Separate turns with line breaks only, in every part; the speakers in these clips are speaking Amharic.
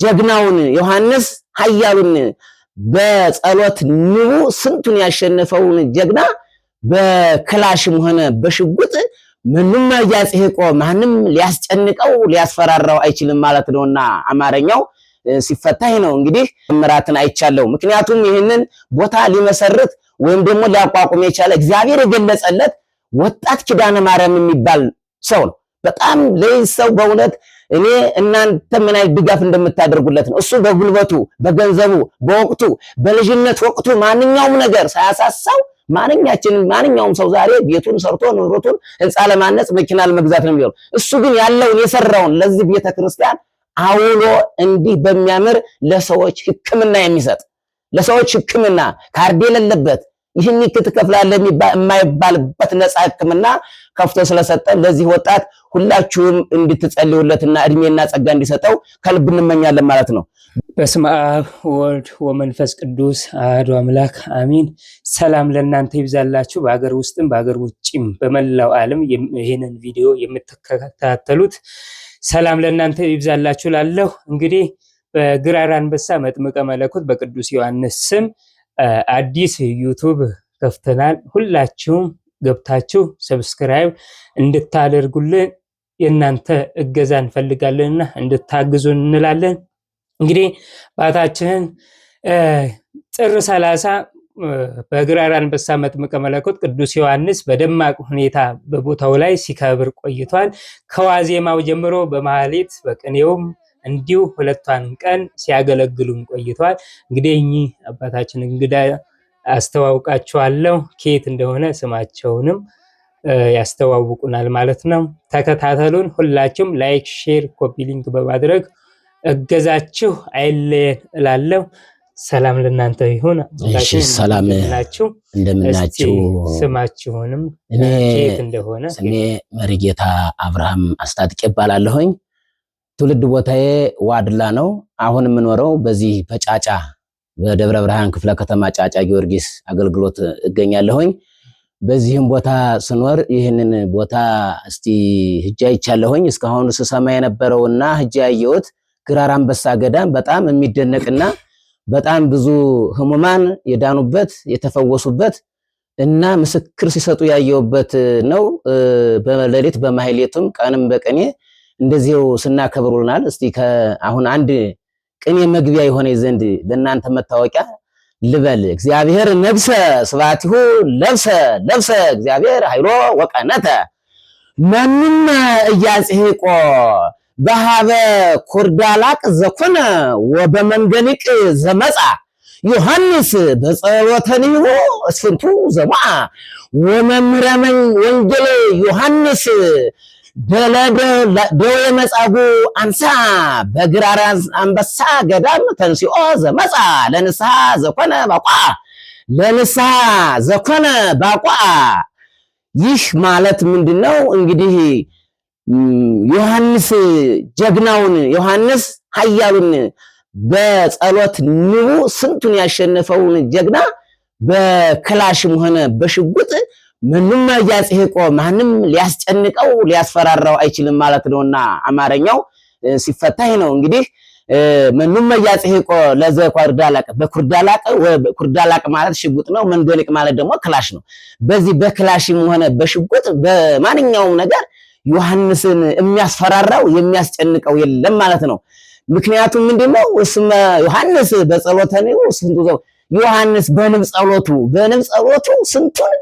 ጀግናውን ዮሐንስ ኃያሉን በጸሎት ንቡ ስንቱን ያሸነፈውን ጀግና በክላሽም ሆነ በሽጉጥ ምንም ያጽህቆ ማንም ሊያስጨንቀው ሊያስፈራራው አይችልም ማለት ነውና አማርኛው ሲፈታህ ነው። እንግዲህ ምራትን አይቻለው። ምክንያቱም ይህንን ቦታ ሊመሰርት ወይም ደግሞ ሊያቋቁም የቻለ እግዚአብሔር የገለጸለት ወጣት ኪዳነ ማርያም የሚባል ሰው ነው። በጣም ለይሰው በእውነት እኔ እናንተ ምን አይነት ድጋፍ እንደምታደርጉለት ነው። እሱ በጉልበቱ በገንዘቡ በወቅቱ በልጅነት ወቅቱ ማንኛውም ነገር ሳያሳሳው ማንኛውም ሰው ዛሬ ቤቱን ሰርቶ ንብረቱን ህንጻ ለማነጽ መኪና ለመግዛት ነው የሚለው። እሱ ግን ያለውን የሰራውን ለዚህ ቤተክርስቲያን አውሎ እንዲህ በሚያምር ለሰዎች ሕክምና የሚሰጥ ለሰዎች ሕክምና ካርድ የሌለበት ይህን ክትከፍላለ የማይባልበት ነፃ ሕክምና ከፍቶ ስለሰጠን ለዚህ ወጣት ሁላችሁም እንድትጸልዩለትና እድሜና ጸጋ እንዲሰጠው ከልብ እንመኛለን ማለት ነው።
በስመ አብ ወወልድ ወመንፈስ ቅዱስ አሐዱ አምላክ አሚን። ሰላም ለእናንተ ይብዛላችሁ። በአገር ውስጥም በአገር ውጭም በመላው ዓለም ይሄንን ቪዲዮ የምትከታተሉት ሰላም ለእናንተ ይብዛላችሁ ላለሁ። እንግዲህ በግራር አንበሳ መጥምቀ መለኮት በቅዱስ ዮሐንስ ስም አዲስ ዩቲዩብ ከፍተናል። ሁላችሁም ገብታችሁ ሰብስክራይብ እንድታደርጉልን የእናንተ እገዛ እንፈልጋለንና እንድታግዙን እንላለን። እንግዲህ ባታችንን ጥር 30 በግራር አንበሳ መጥምቀ መለኮት ቅዱስ ዮሐንስ በደማቅ ሁኔታ በቦታው ላይ ሲከብር ቆይቷል። ከዋዜማው ጀምሮ በማህሌት በቅኔውም እንዲሁ ሁለቷን ቀን ሲያገለግሉን ቆይቷል። እንግዲህ እኚህ አባታችን እንግዳ አስተዋውቃችኋለሁ። ከየት እንደሆነ ስማቸውንም ያስተዋውቁናል ማለት ነው። ተከታተሉን። ሁላችሁም ላይክ፣ ሼር፣ ኮፒ ሊንክ በማድረግ እገዛችሁ አይለየን እላለሁ። ሰላም ለእናንተ ይሁን።
እሺ ሰላም ናችሁ? እንደምናችሁ?
ስማችሁንም ከየት እንደሆነ?
ስሜ መሪጌታ አብርሃም አስታጥቄ እባላለሁኝ። ትውልድ ቦታዬ ዋድላ ነው። አሁን የምኖረው በዚህ በጫጫ በደብረ ብርሃን ክፍለ ከተማ ጫጫ ጊዮርጊስ አገልግሎት እገኛለሁኝ። በዚህም ቦታ ስኖር ይህንን ቦታ እስቲ ሂጄ አይቻለሁኝ። እስካሁን ስሰማ የነበረውና ሂጄ ያየሁት ግራር አንበሳ ገዳም በጣም የሚደነቅና በጣም ብዙ ህሙማን የዳኑበት የተፈወሱበት እና ምስክር ሲሰጡ ያየሁበት ነው። በሌሊት በማህሌቱም ቀንም በቅኔ እንደዚሁ ስናከብሩናል። እስቲ አሁን አንድ ቅኔ መግቢያ የሆነ ዘንድ ለእናንተ መታወቂያ ልበል። እግዚአብሔር ነብሰ ስብሐቲሁ ለብሰ እግዚአብሔር ኃይሎ ወቀነተ መንም እያጽሕቆ በሃበ ኩርዳላቅ ዘኮነ ወበመንገሊቅ ዘመጻ ዮሐንስ በጸሎተኒሁ እስፍንቱ ዘማዓ ወመምረመን ወንጌል ዮሐንስ ደዌ መጻጉዕ አንሳ በግራር አንበሳ ገዳም ተንሲኦ ዘመጻ ለንስሐ ዘኮነ ባቋ። ይህ ማለት ምንድነው? እንግዲህ ዮሐንስ ጀግናውን ዮሐንስ ኃያሉን በጸሎት ንቡ ስንቱን ያሸነፈውን ጀግና በክላሽም ሆነ በሽጉጥ ምንም ያጽህቆ ማንም ሊያስጨንቀው ሊያስፈራራው አይችልም ማለት ነውና አማርኛው ሲፈታህ ነው። እንግዲህ ምንም ያጽህቆ ለዘኩርዳላቅ ኩርዳላቅ ማለት ሽጉጥ ነው። መንገሊቅ ማለት ደግሞ ክላሽ ነው። በዚህ በክላሽም ሆነ በሽጉጥ በማንኛውም ነገር ዮሐንስን የሚያስፈራራው የሚያስጨንቀው የለም ማለት ነው። ምክንያቱም ምንድነው? እስመ ዮሐንስ በጸሎተኒሁ ስንቱ ዮሐንስ በንብ ጸሎቱ ስንቱን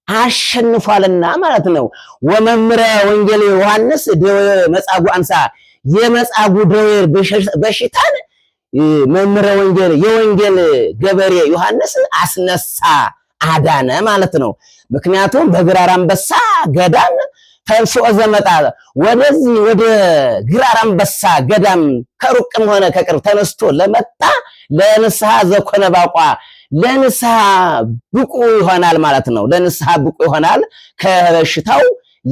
አሸንፏልና ማለት ነው። ወመምረ ወንጌል ዮሐንስ ደዌ መጻጉዕ አንሳ የመጻጉዕ ደዌ በሽታን መምረ ወንጌል የወንጌል ገበሬ ዮሐንስ አስነሳ አዳነ ማለት ነው። ምክንያቱም በግራር አንበሳ ገዳም ተንሥኦ ዘመጣ ወደዚህ ወደ ግራር አንበሳ ገዳም ከሩቅም ሆነ ከቅርብ ተነስቶ ለመጣ ለንስሐ ዘኮነ ባቋ ለንስሐ ብቁ ይሆናል ማለት ነው። ለንስሐ ብቁ ይሆናል፣ ከበሽታው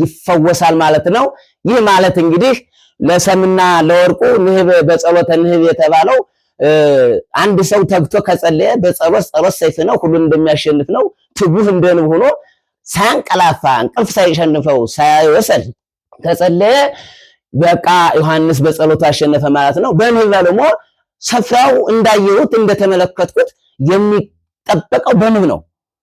ይፈወሳል ማለት ነው። ይህ ማለት እንግዲህ ለሰምና ለወርቁ ንህብ በጸሎተ ንህብ የተባለው አንድ ሰው ተግቶ ከጸለየ በጸሎት ሰይፍ ነው፣ ሁሉን እንደሚያሸንፍ ነው። ትጉህ እንደንብ ሆኖ ሳንቀላፋ እንቅልፍ ሳይሸንፈው ሳይወሰድ ከጸለየ በቃ ዮሐንስ በጸሎቱ አሸነፈ ማለት ነው። በንህብ ደግሞ ሰፍራው እንዳየሁት እንደተመለከትኩት የሚጠበቀው በንብ ነው።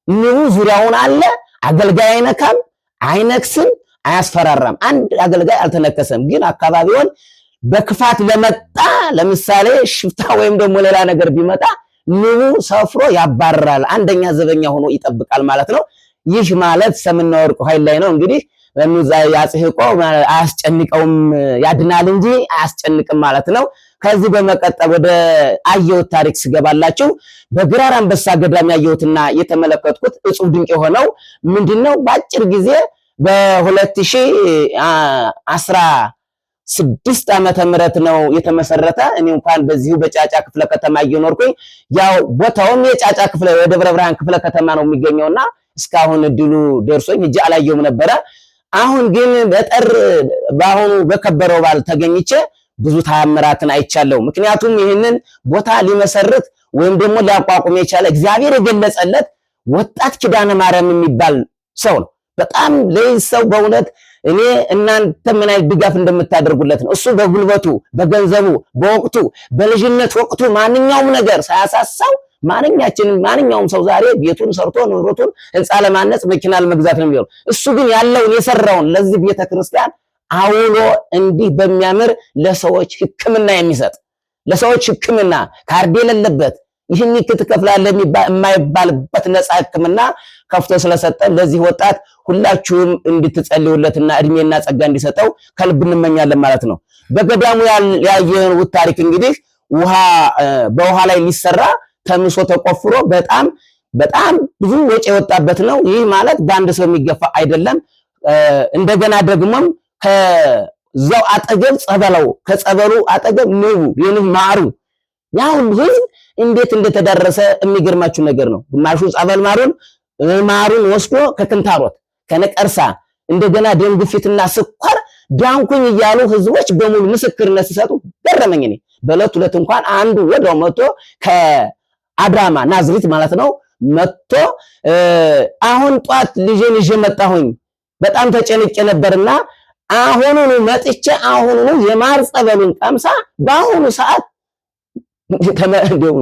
ንቡ ዙሪያውን አለ። አገልጋይ አይነካም፣ አይነክስም፣ አያስፈራራም። አንድ አገልጋይ አልተነከሰም። ግን አካባቢውን በክፋት ለመጣ ለምሳሌ ሽፍታ ወይም ደግሞ ሌላ ነገር ቢመጣ ንቡ ሰፍሮ ያባርራል። አንደኛ ዘበኛ ሆኖ ይጠብቃል ማለት ነው። ይህ ማለት ሰምና ወርቁ ኃይል ላይ ነው። እንግዲህ ያጽህቆ አያስጨንቀውም፣ ያድናል እንጂ አያስጨንቅም ማለት ነው። ከዚህ በመቀጠል ወደ አየሁት ታሪክ ስገባላችሁ በግራር አንበሳ ገዳም ያየሁትና የተመለከትኩት እጹብ ድንቅ የሆነው ምንድነው? በአጭር ጊዜ በ2016 ዓመተ ምህረት ነው የተመሰረተ። እኔ እንኳን በዚሁ በጫጫ ክፍለ ከተማ እየኖርኩኝ ያው ቦታውም የጫጫ ክፍለ የደብረ ብርሃን ክፍለ ከተማ ነው የሚገኘውና እስካሁን እድሉ ደርሶኝ እጅ አላየሁም ነበረ። አሁን ግን በአሁኑ በከበረው በዓል ተገኝቼ ብዙ ተአምራትን አይቻለሁ። ምክንያቱም ይህንን ቦታ ሊመሰርት ወይም ደግሞ ሊያቋቁም የቻለ እግዚአብሔር የገለጸለት ወጣት ኪዳነ ማርያም የሚባል ሰው ነው። በጣም ለዚህ ሰው በእውነት እኔ እናንተ ምን አይነት ድጋፍ እንደምታደርጉለት ነው። እሱ በጉልበቱ፣ በገንዘቡ፣ በወቅቱ በልጅነት ወቅቱ ማንኛውም ነገር ሳያሳሳው ማንኛውም ሰው ዛሬ ቤቱን ሰርቶ ንብረቱን ህንፃ ለማነጽ መኪና ለመግዛት ነው የሚሆነው። እሱ ግን ያለውን የሰራውን ለዚህ ቤተክርስቲያን አውሎ እንዲህ በሚያምር ለሰዎች ሕክምና የሚሰጥ ለሰዎች ሕክምና ካርድ የሌለበት ይህን ትከፍላለህ የማይባልበት ነፃ ሕክምና ከፍቶ ስለሰጠን ለዚህ ወጣት ሁላችሁም እንድትጸልዩለትና እድሜና ጸጋ እንዲሰጠው ከልብ እንመኛለን ማለት ነው። በገዳሙ ያየነው ታሪክ እንግዲህ በውሃ ላይ ሊሰራ ተምሶ ተቆፍሮ በጣም ብዙ ወጪ የወጣበት ነው። ይህ ማለት በአንድ ሰው የሚገፋ አይደለም። እንደገና ደግሞም ከዛው አጠገብ ከጸበሉ አጠገብ የንብ ማሩ ያ ሁሉ ህዝብ እንዴት እንደተዳረሰ የሚገርማችሁ ነገር ነው። ግማሹ ጸበል ማሩን ወስዶ ከክንታሮት ከነቀርሳ እንደገና ደም ግፊትና ስኳር ዳንኩኝ እያሉ ህዝቦች በሙሉ ምስክርነት ሲሰጡ ገረመኝ። እኔ በዕለት ሁለት እንኳን አንዱ ወዲያው መጥቶ ከአዳማ ናዝሬት ማለት ነው መጥቶ አሁን ጧት ልጄን ይዤ መጣሁኝ በጣም ተጨንቄ ነበርና አሁኑኑ መጥቼ አሁኑኑ የማር ጸበሉን ቀምሳ በአሁኑ ሰዓት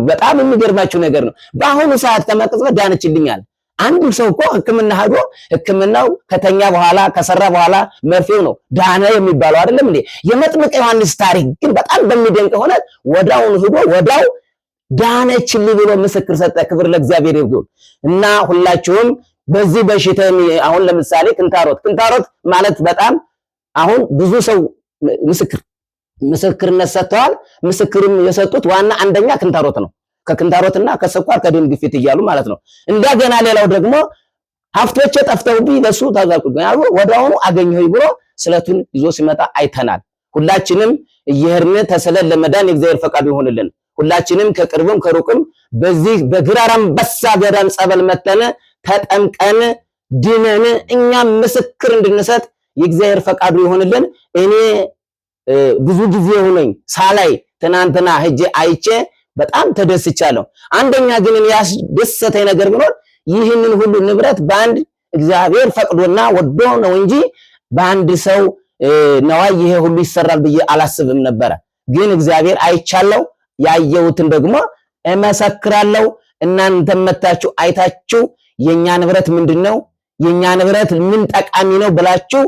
በጣም የሚገርማችሁ ነገር ነው። በአሁኑ ሰዓት ከመቅጽበት ዳነችልኛል። አንዱ ሰው እኮ ሕክምና ሄዶ ሕክምናው ከተኛ በኋላ ከሰራ በኋላ መርፌው ነው ዳነ የሚባለው አይደለም እንዴ? የመጥምቀ ዮሐንስ ታሪክ ግን በጣም በሚደንቅ ሆነ ወዳውን ሄዶ ወዳው ዳነችልኝ ብሎ ምስክር ሰጠ። ክብር ለእግዚአብሔር ይሁን እና ሁላችሁም በዚህ በሽታ አሁን ለምሳሌ ክንታሮት ማለት በጣም አሁን ብዙ ሰው ምስክርነት ሰጥተዋል። ምስክርም የሰጡት ዋና አንደኛ ክንታሮት ነው። ከክንታሮትና ከስኳር ከደም ግፊት እያሉ ማለት ነው። እንደገና ሌላው ደግሞ ሀብቶቼ ጠፍተውብኝ በሱ ታዛልኩኝ ወዲያውኑ አገኘሁኝ ብሎ ስለቱን ይዞ ሲመጣ አይተናል። ሁላችንም እየሄድን ተሰለን ለመዳን የእግዚአብሔር ፈቃዱ ይሆንልን። ሁላችንም ከቅርብም ከሩቅም በዚህ በግራር አንበሳ ገዳም ጸበል መተነ ተጠምቀን ድነን እኛም ምስክር እንድንሰጥ የእግዚአብሔር ፈቃዱ ይሆንልን። እኔ ብዙ ጊዜ ሆነኝ ሳላይ ትናንትና ሄጄ አይቼ በጣም ተደስቻለሁ። አንደኛ ግን ያስደሰተኝ ነገር ቢኖር ይህንን ሁሉ ንብረት በአንድ እግዚአብሔር ፈቅዶና ወዶ ነው እንጂ በአንድ ሰው ነዋይ ይሄ ሁሉ ይሰራል ብዬ አላስብም ነበረ። ግን እግዚአብሔር አይቻለው፣ ያየሁትን ደግሞ እመሰክራለሁ። እናንተም መታችሁ አይታችሁ የኛ ንብረት ምንድነው የኛ ንብረት ምን ጠቃሚ ነው ብላችሁ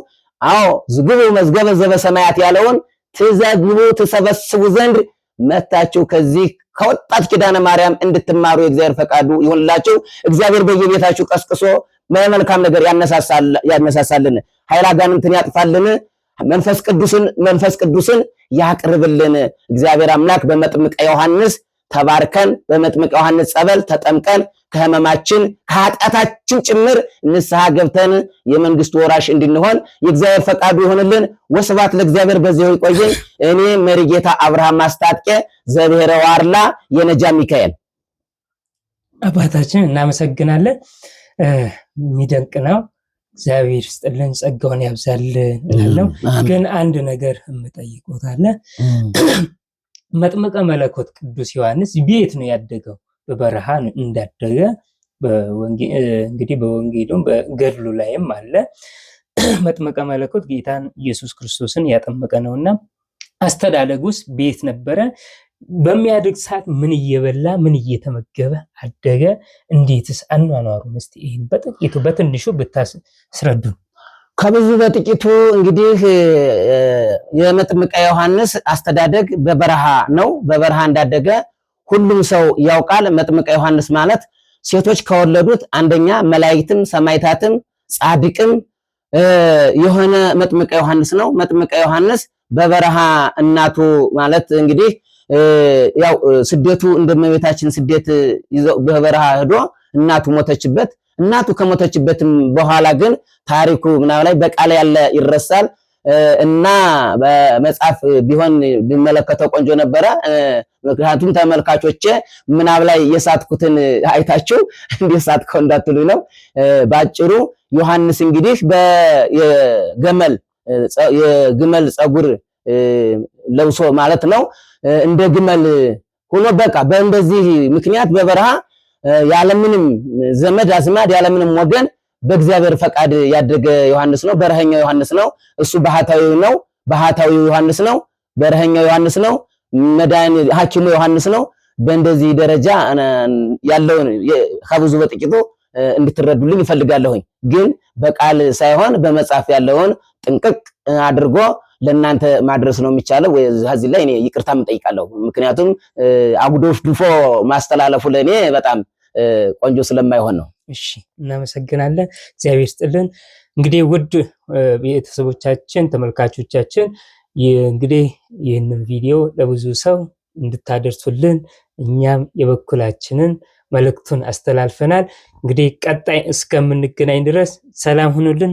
ዝግቡ መዝገበ ዘበሰማያት ያለውን ትዘግቡ ትሰበስቡ ዘንድ መታችሁ ከዚህ ከወጣት ኪዳነ ማርያም እንድትማሩ የእግዚአብሔር ፈቃዱ ይሁንላችሁ። እግዚአብሔር በየቤታችሁ ቀስቅሶ መልካም ነገር ያነሳሳልን፣ ኃይለ አጋንንትን ያጥፋልን፣ መንፈስ ቅዱስን ያቅርብልን። እግዚአብሔር አምላክ በመጥምቀ ዮሐንስ ተባርከን በመጥምቀ ዮሐንስ ጸበል ተጠምቀን ከህመማችን ከኃጢአታችን ጭምር ንስሐ ገብተን የመንግስቱ ወራሽ እንድንሆን የእግዚአብሔር ፈቃዱ ይሆንልን። ወስብሐት ለእግዚአብሔር። በዚሁ ይቆየን። እኔ መሪጌታ አብርሃም ማስታጥቄ ዘብሔረ ዋርላ የነጃ ሚካኤል።
አባታችን እናመሰግናለን። የሚደንቅ ነው። እግዚአብሔር ይስጥልን፣ ጸጋውን ያብዛልን እላለሁ። ግን አንድ ነገር የምጠይቆት አለ። መጥምቀ መለኮት ቅዱስ ዮሐንስ ቤት ነው ያደገው? በበረሃ እንዳደገ እንግዲህ በወንጌሉም በገድሉ ላይም አለ። መጥምቀ መለኮት ጌታን ኢየሱስ ክርስቶስን ያጠመቀ ነውና አስተዳደጉስ ቤት ነበረ? በሚያድግ ሰዓት ምን እየበላ ምን እየተመገበ አደገ? እንዴትስ አኗኗሩን እስቲ ይሄን በጥቂቱ በትንሹ ብታስረዱ።
ከብዙ በጥቂቱ እንግዲህ የመጥምቀ ዮሐንስ አስተዳደግ በበረሃ ነው። በበረሃ እንዳደገ ሁሉም ሰው ያውቃል። መጥምቀ ዮሐንስ ማለት ሴቶች ከወለዱት አንደኛ መላእክትም ሰማዕታትም ጻድቅም የሆነ መጥምቀ ዮሐንስ ነው። መጥምቀ ዮሐንስ በበረሃ እናቱ ማለት እንግዲህ ያው ስደቱ እንደመቤታችን ስደት ይዘው በበረሃ ሄዶ እናቱ ሞተችበት። እናቱ ከሞተችበትም በኋላ ግን ታሪኩ ምናምን ላይ በቃል ያለ ይረሳል እና በመጽሐፍ ቢሆን ቢመለከተው ቆንጆ ነበረ። ምክንያቱም ተመልካቾቼ ምናብ ላይ የሳትኩትን አይታችሁ እንደሳትከው እንዳትሉኝ ነው። ባጭሩ ዮሐንስ እንግዲህ የግመል ፀጉር ለብሶ ማለት ነው እንደ ግመል ሆኖ በቃ በእንደዚህ ምክንያት በበረሃ ያለምንም ዘመድ አዝማድ ያለምንም ወገን በእግዚአብሔር ፈቃድ ያደገ ዮሐንስ ነው። በረሃኛው ዮሐንስ ነው። እሱ ባህታዊው ነው። ባህታዊው ዮሐንስ ነው። በረሃኛው ዮሐንስ ነው። መድኃኒት ሐኪሙ ዮሐንስ ነው። በእንደዚህ ደረጃ ያለውን ከብዙ በጥቂቱ እንድትረዱልኝ ይፈልጋለሁኝ። ግን በቃል ሳይሆን በመጽሐፍ ያለውን ጥንቅቅ አድርጎ ለእናንተ ማድረስ ነው የሚቻለው። እዚህ ላይ እኔ ይቅርታ እጠይቃለሁ። ምክንያቱም አጉዶፍ ድፎ ማስተላለፉ ለእኔ በጣም ቆንጆ ስለማይሆን ነው።
እሺ፣ እናመሰግናለን። እግዚአብሔር ይስጥልን። እንግዲህ ውድ ቤተሰቦቻችን፣ ተመልካቾቻችን እንግዲህ ይህንን ቪዲዮ ለብዙ ሰው እንድታደርሱልን እኛም የበኩላችንን መልእክቱን አስተላልፈናል። እንግዲህ ቀጣይ እስከምንገናኝ ድረስ ሰላም ሁኑልን።